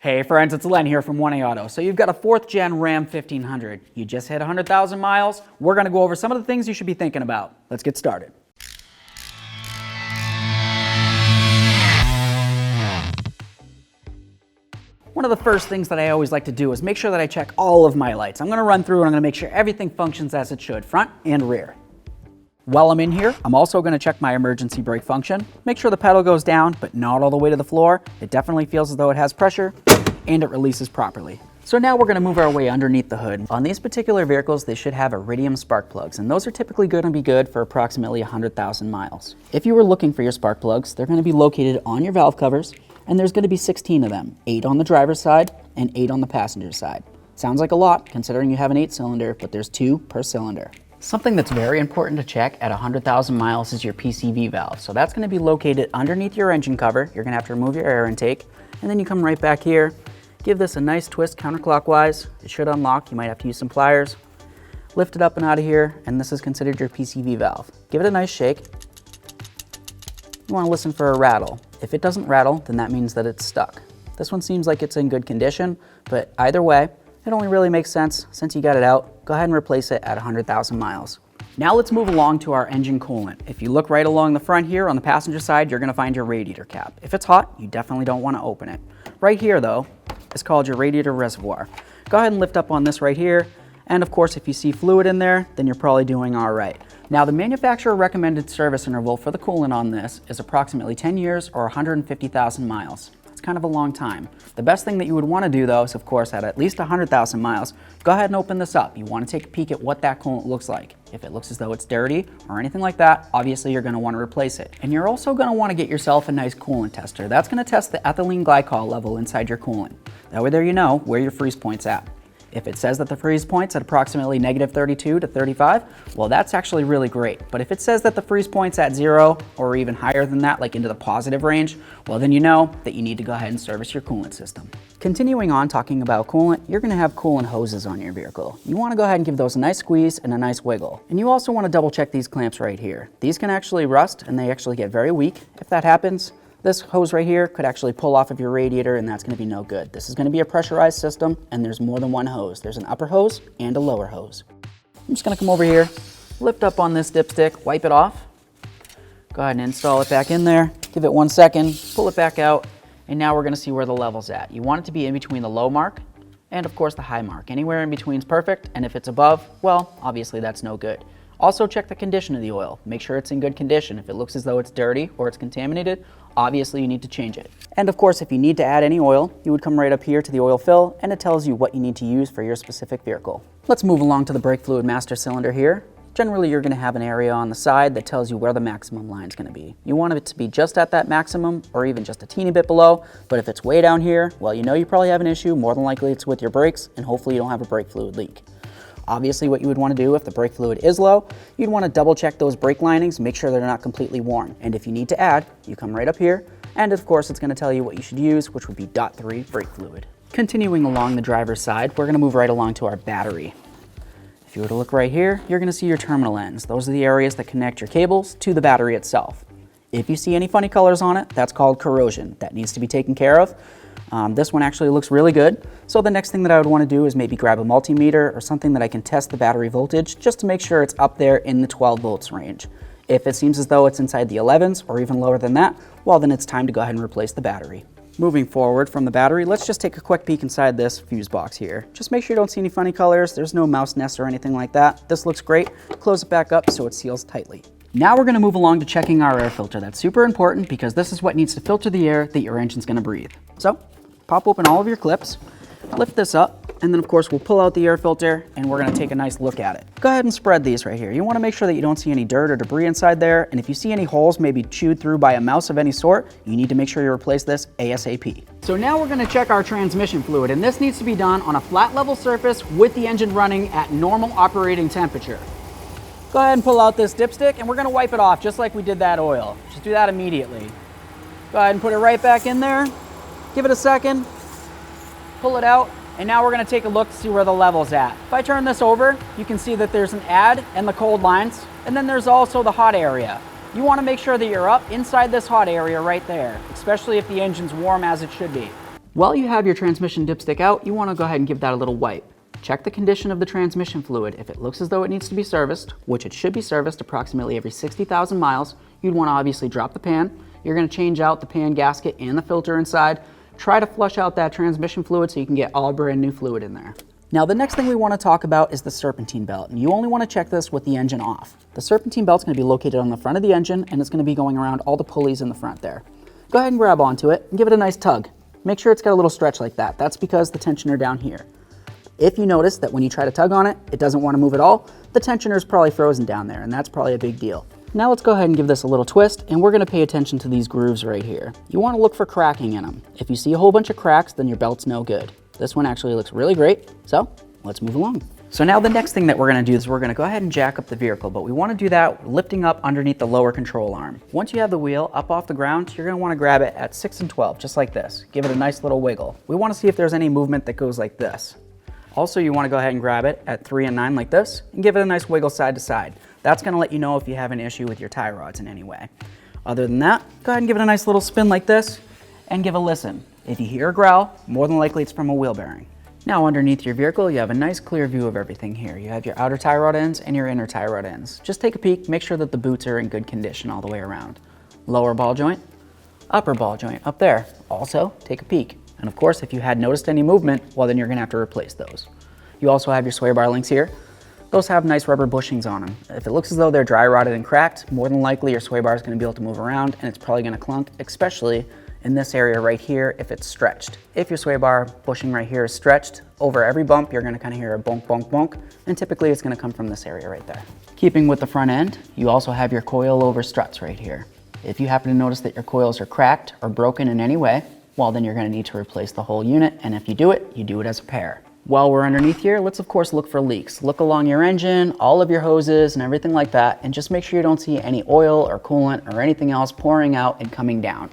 Hey friends, it's Len here from 1A Auto. So you've got a 4th gen Ram 1500. You just hit 100,000 miles. We're going to go over some of the things you should be thinking about. Let's get started. One of the first things that I always like to do is make sure that I check all of my lights. I'm going to run through and I'm going to make sure everything functions as it should, front and rear. While I'm in here, I'm also going to check my emergency brake function. Make sure the pedal goes down, but not all the way to the floor. It definitely feels as though it has pressure and it releases properly. So now we're going to move our way underneath the hood. On these particular vehicles, they should have iridium spark plugs, and those are typically going to be good for approximately 100,000 miles. If you were looking for your spark plugs, they're going to be located on your valve covers, and there's going to be 16 of them, 8 on the driver's side and 8 on the passenger side. Sounds like a lot considering you have an 8-cylinder, but there's 2 per cylinder. Something that's very important to check at 100,000 miles is your PCV valve. So that's going to be located underneath your engine cover. You're going to have to remove your air intake, and then you come right back here. Give this a nice twist counterclockwise. It should unlock. You might have to use some pliers. Lift it up and out of here, and this is considered your PCV valve. Give it a nice shake. You want to listen for a rattle. If it doesn't rattle, then that means that it's stuck. This one seems like it's in good condition, but either way, it only really makes sense since you got it out. Go ahead and replace it at 100,000 miles. Now let's move along to our engine coolant. If you look right along the front here on the passenger side, you're going to find your radiator cap. If it's hot, you definitely don't want to open it. Right here though, is called your radiator reservoir. Go ahead and lift up on this right here. And of course, if you see fluid in there, then you're probably doing all right. Now the manufacturer recommended service interval for the coolant on this is approximately 10 years or 150,000 miles. It's kind of a long time. The best thing that you would want to do though is of course at least 100,000 miles, go ahead and open this up. You want to take a peek at what that coolant looks like. If it looks as though it's dirty or anything like that, obviously you're going to want to replace it. And you're also going to want to get yourself a nice coolant tester. That's going to test the ethylene glycol level inside your coolant. That way there you know where your freeze point's at. If it says that the freeze point's at approximately -32 to 35, well that's actually really great. But if it says that the freeze point's at 0 or even higher than that, like into the positive range, well then you know that you need to go ahead and service your coolant system. Continuing on talking about coolant, you're going to have coolant hoses on your vehicle. You want to go ahead and give those a nice squeeze and a nice wiggle. And you also want to double check these clamps right here. These can actually rust and they actually get very weak. If that happens, this hose right here could actually pull off of your radiator and that's going to be no good. This is going to be a pressurized system and there's more than one hose. There's an upper hose and a lower hose. I'm just going to come over here, lift up on this dipstick, wipe it off. Go ahead and install it back in there. Give it 1 second, pull it back out, and now we're going to see where the level's at. You want it to be in between the low mark and of course the high mark. Anywhere in between is perfect, and if it's above, well, obviously that's no good. Also check the condition of the oil. Make sure it's in good condition. If it looks as though it's dirty or it's contaminated, obviously you need to change it. And of course, if you need to add any oil, you would come right up here to the oil fill and it tells you what you need to use for your specific vehicle. Let's move along to the brake fluid master cylinder here. Generally, you're going to have an area on the side that tells you where the maximum line is going to be. You want it to be just at that maximum or even just a teeny bit below, but if it's way down here, well, you know you probably have an issue. More than likely it's with your brakes and hopefully you don't have a brake fluid leak. Obviously, what you would want to do if the brake fluid is low, you'd want to double check those brake linings, make sure they're not completely worn. And if you need to add, you come right up here, and of course it's going to tell you what you should use, which would be .3 brake fluid. Continuing along the driver's side, we're going to move right along to our battery. If you were to look right here, you're going to see your terminal ends. Those are the areas that connect your cables to the battery itself. If you see any funny colors on it, that's called corrosion. That needs to be taken care of. This one actually looks really good. So the next thing that I would want to do is maybe grab a multimeter or something that I can test the battery voltage just to make sure it's up there in the 12 volts range. If it seems as though it's inside the 11s or even lower than that, well then it's time to go ahead and replace the battery. Moving forward from the battery, let's just take a quick peek inside this fuse box here. Just make sure you don't see any funny colors. There's no mouse nests or anything like that. This looks great. Close it back up so it seals tightly. Now we're going to move along to checking our air filter. That's super important because this is what needs to filter the air that your engine's going to breathe. So pop open all of your clips, lift this up, and then of course we'll pull out the air filter and we're going to take a nice look at it. Go ahead and spread these right here. You want to make sure that you don't see any dirt or debris inside there, and if you see any holes maybe chewed through by a mouse of any sort, you need to make sure you replace this ASAP. So now we're going to check our transmission fluid, and this needs to be done on a flat level surface with the engine running at normal operating temperature. Go ahead and pull out this dipstick and we're going to wipe it off just like we did that oil. Just do that immediately. Go ahead and put it right back in there. Give it a second, pull it out, and now we're going to take a look to see where the level's at. If I turn this over, you can see that there's an add and the cold lines, and then there's also the hot area. You want to make sure that you're up inside this hot area right there, especially if the engine's warm as it should be. While you have your transmission dipstick out, you want to go ahead and give that a little wipe. Check the condition of the transmission fluid. If it looks as though it needs to be serviced, which it should be serviced approximately every 60,000 miles, you'd want to obviously drop the pan. You're going to change out the pan gasket and the filter inside. Try to flush out that transmission fluid so you can get all brand new fluid in there. Now the next thing we want to talk about is the serpentine belt, and you only want to check this with the engine off. The serpentine belt is going to be located on the front of the engine, and it's going to be going around all the pulleys in the front there. Go ahead and grab onto it and give it a nice tug. Make sure it's got a little stretch like that. That's because the tensioner down here. If you notice that when you try to tug on it, it doesn't want to move at all, the tensioner is probably frozen down there, and that's probably a big deal. Now let's go ahead and give this a little twist, and we're going to pay attention to these grooves right here. You want to look for cracking in them. If you see a whole bunch of cracks, then your belt's no good. This one actually looks really great, so let's move along. So now the next thing that we're going to do is we're going to go ahead and jack up the vehicle, but we want to do that lifting up underneath the lower control arm. Once you have the wheel up off the ground, you're going to want to grab it at 6 and 12, just like this. Give it a nice little wiggle. We want to see if there's any movement that goes like this. Also, you want to go ahead and grab it at 3 and 9 like this, and give it a nice wiggle side to side. That's going to let you know if you have an issue with your tie rods in any way. Other than that, go ahead and give it a nice little spin like this, and give a listen. If you hear a growl, more than likely it's from a wheel bearing. Now underneath your vehicle, you have a nice clear view of everything here. You have your outer tie rod ends and your inner tie rod ends. Just take a peek, make sure that the boots are in good condition all the way around. Lower ball joint, upper ball joint up there. Also, take a peek. And of course, if you had noticed any movement, well then you're going to have to replace those. You also have your sway bar links here. Those have nice rubber bushings on them. If it looks as though they're dry rotted and cracked, more than likely your sway bar is going to be able to move around, and it's probably going to clunk, especially in this area right here if it's stretched. If your sway bar bushing right here is stretched, over every bump you're going to kind of hear a bonk, bonk, bonk, and typically it's going to come from this area right there. Keeping with the front end, you also have your coil over struts right here. If you happen to notice that your coils are cracked or broken in any way, well then you're going to need to replace the whole unit, and if you do it as a pair. While we're underneath here, let's of course look for leaks. Look along your engine, all of your hoses and everything like that, and just make sure you don't see any oil or coolant or anything else pouring out and coming down.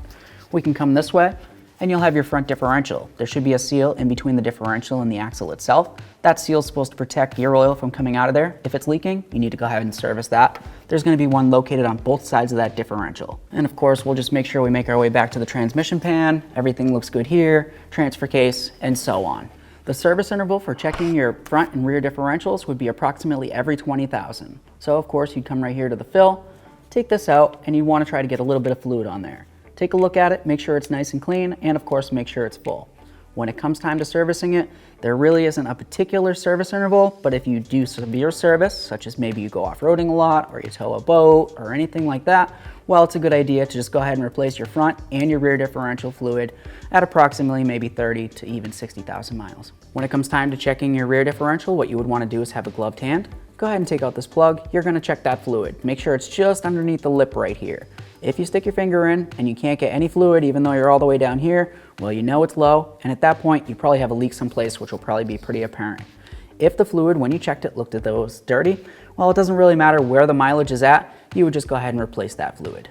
We can come this way, and you'll have your front differential. There should be a seal in between the differential and the axle itself. That seal is supposed to protect gear oil from coming out of there. If it's leaking, you need to go ahead and service that. There's going to be one located on both sides of that differential. And of course, we'll just make sure we make our way back to the transmission pan. Everything looks good here, transfer case, and so on. The service interval for checking your front and rear differentials would be approximately every 20,000. So of course, you'd come right here to the fill, take this out, and you want to try to get a little bit of fluid on there. Take a look at it, make sure it's nice and clean, and of course, make sure it's full. When it comes time to servicing it, there really isn't a particular service interval, but if you do severe service, such as maybe you go off-roading a lot, or you tow a boat, or anything like that, well, it's a good idea to just go ahead and replace your front and your rear differential fluid at approximately maybe 30 to even 60,000 miles. When it comes time to checking your rear differential, what you would want to do is have a gloved hand. Go ahead and take out this plug. You're going to check that fluid. Make sure it's just underneath the lip right here. If you stick your finger in and you can't get any fluid, even though you're all the way down here, well, you know it's low, and at that point, you probably have a leak someplace, which will probably be pretty apparent. If the fluid, when you checked it, looked as though it was dirty, well, it doesn't really matter where the mileage is at, you would just go ahead and replace that fluid.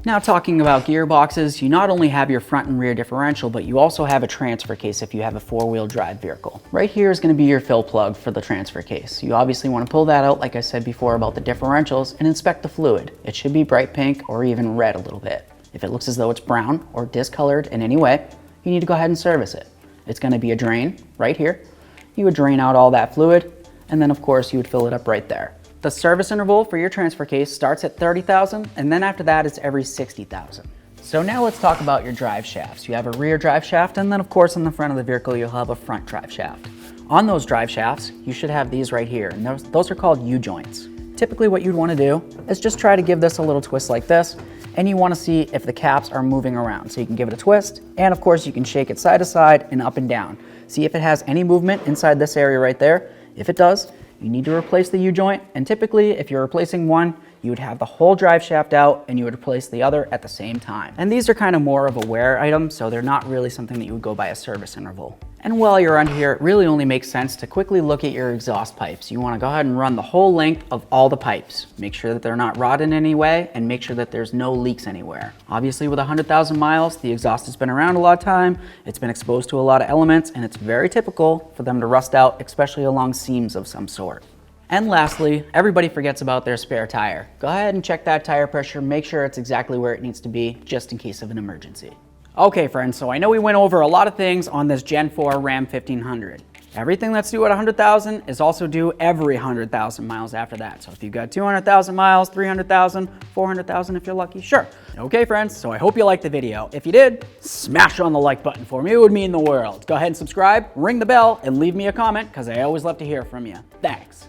Now talking about gearboxes, you not only have your front and rear differential, but you also have a transfer case if you have a four-wheel drive vehicle. Right here is going to be your fill plug for the transfer case. You obviously want to pull that out, like I said before about the differentials, and inspect the fluid. It should be bright pink or even red a little bit. If it looks as though it's brown or discolored in any way, you need to go ahead and service it. It's going to be a drain right here. You would drain out all that fluid, and then of course you would fill it up right there. The service interval for your transfer case starts at 30,000, and then after that it's every 60,000. So now let's talk about your drive shafts. You have a rear drive shaft, and then of course on the front of the vehicle you'll have a front drive shaft. On those drive shafts, you should have these right here, and those are called U-joints. Typically what you'd want to do is just try to give this a little twist like this, and you want to see if the caps are moving around. So you can give it a twist, and of course you can shake it side to side and up and down. See if it has any movement inside this area right there. If it does, you need to replace the U-joint, and typically if you're replacing one, you would have the whole drive shaft out and you would replace the other at the same time. And these are kind of more of a wear item, so they're not really something that you would go by a service interval. And while you're under here, it really only makes sense to quickly look at your exhaust pipes. You want to go ahead and run the whole length of all the pipes. Make sure that they're not rotted in any way, and make sure that there's no leaks anywhere. Obviously with 100,000 miles, the exhaust has been around a lot of time, it's been exposed to a lot of elements, and it's very typical for them to rust out, especially along seams of some sort. And lastly, everybody forgets about their spare tire. Go ahead and check that tire pressure, make sure it's exactly where it needs to be, just in case of an emergency. Okay friends, so I know we went over a lot of things on this Gen 4 Ram 1500. Everything that's due at 100,000 is also due every 100,000 miles after that. So if you've got 200,000 miles, 300,000, 400,000 if you're lucky, sure. Okay friends, so I hope you liked the video. If you did, smash on the like button for me. It would mean the world. Go ahead and subscribe, ring the bell, and leave me a comment because I always love to hear from you. Thanks.